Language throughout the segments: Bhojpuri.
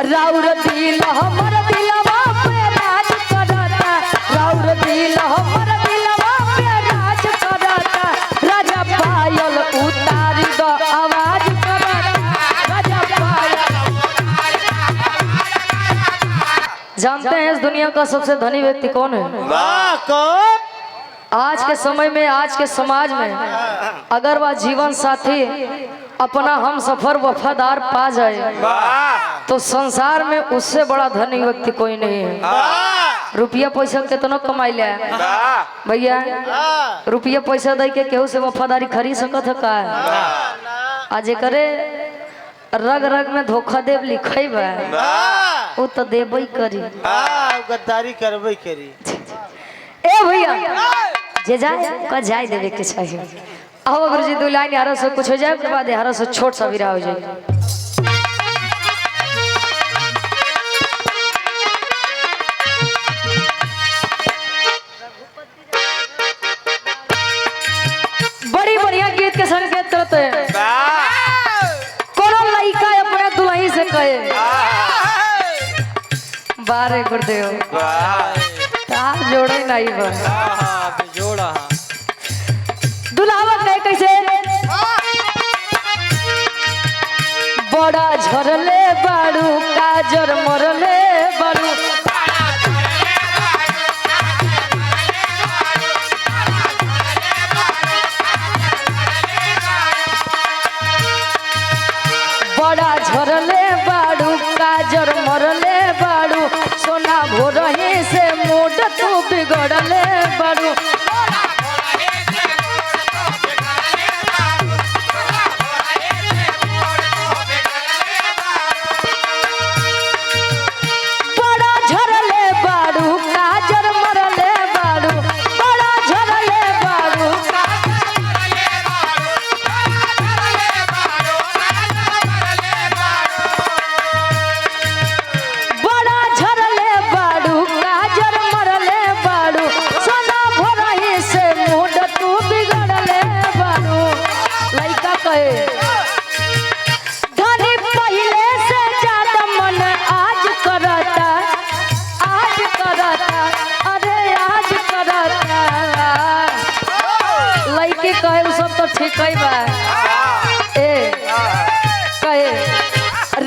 राउर दिल हमर दिलवा पे राज करता, राउर दिल हमर दिलवा पे राज करता। राजा पायल उतार दो आवाज करता, राजा पायल। जानते हैं इस दुनिया का सबसे धनी व्यक्ति कौन है? वाह कौन? आज के समय में, आज के समाज में अगर वह जीवन साथी अपना हम सफर वफादार पा जाए तो संसार में उससे बड़ा धनी व्यक्ति कोई नहीं है। रुपया पैसा कितना कमाई ले भैया, रुपया पैसा दे के केहू से वफादारी खरीद सकत है का? आज करे रग रग में धोखा देव लिखे बा वो तो देबई करी, गद्दारी करबई करी। ए भैया जे जाए का जाए देवे के चाहिए। आओ गुरुजी दो लाइन यारों से कुछ हो जाए के बाद यारों से छोट सा विराह हो जाए। बड़ी बढ़िया गीत के संकेत करते हैं। कोनो लड़का अपने दुल्हन से कहे बारे गुरुदेव तार जोड़े नहीं बा जोड़ा दुल्हावा कहे कैसे? बड़ा झरले बाड़ू काजर मरले बाड़ू, बड़ा झरले बाड़ू काजर मरले बाड़ू। सोना भोरही से मूड तू बिगड़ले बाड़ू। ठीक है बा ए कहे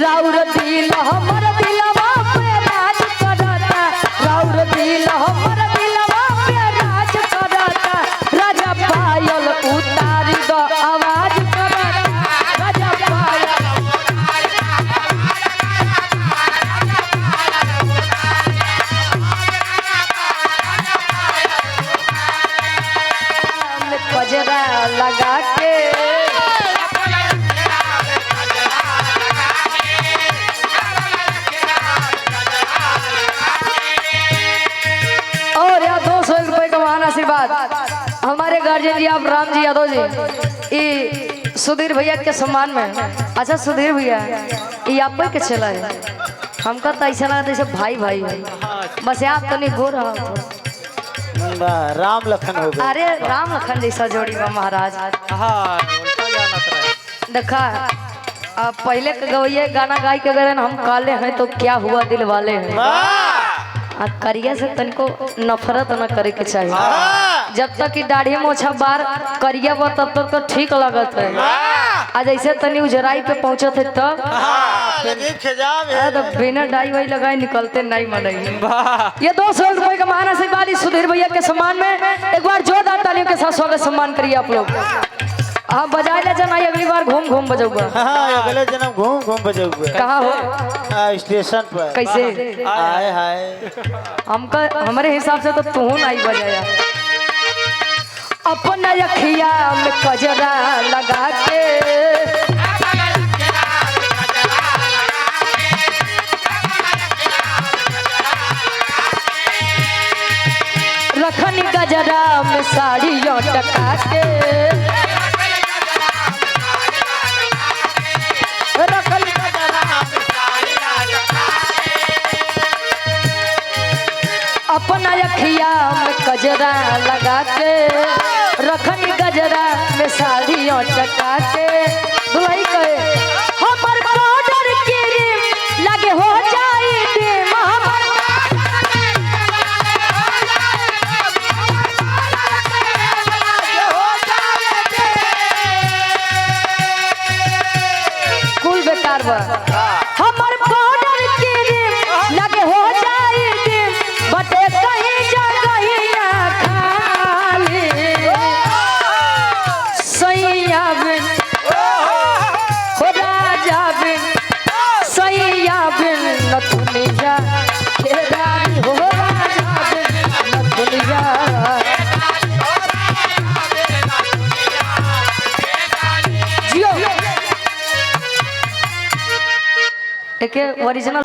राउर दिल हमर दिलवा पे राज करता, राउर दिल हमर दिलवा पे राज करता। राजा पायल उतार दो आवाज करता, राजा पायल। कजरा लगा के और या 200 रुपए का महान आशीर्वाद हमारे गार्जियन जी आप राम जी यादव जी ये सुधीर भैया के सम्मान में। अच्छा सुधीर भैया ये आप के चला है, हमका तो ऐसा लगा जैसे भाई भाई है, बस आप तो नहीं गो रहा राम लखन हो गए। अरे राम लखन जैसा जोड़ी बा महाराज। देखा पहले के गवैया गाना गाय के अगर हम काले हैं तो क्या हुआ दिल वाले हैं। करिया से तनको नफरत न करे के चाहिए। जब तक कि दाढ़ी मोछा बार करिया बा तब तक तो ठीक लगत है। आज ऐसे तनी उजराई पे पहुंचत है तब तो बिना डाई वाई लगाए निकलते नहीं मनई। ये 200 रुपए का महान आशीर्वाद सुधीर भैया के सम्मान में एक बार जोरदार तालियों के साथ स्वागत सम्मान करिए आप लोग। हाँ बजाए ले जाना अगली बार घूम घूम बजाऊंगा। हाँ अगले जन्म घूम घूम बजाऊंगा। कहाँ हो? स्टेशन पर। कैसे? हाय हाय हमका हमारे हिसाब से तो तू नहीं बजाया। अपना अखिया में कजरा लगा के रखनी गजरा में साड़ी टका के अपना अखिया में गजरा लगा के रखनी गजरा में साड़ी टका के दुल्हन कहे हमर बॉर्डर की लगे हो बेकार बा हमर बॉर्डर के रे लगे हो जाई रे बटे कहीं जगहिया खाली सैया बिन हो राजा बिन सैया बिन नथुनिया केदारी हो राजा बिन नथुनिया जियो एके ओरिजिनल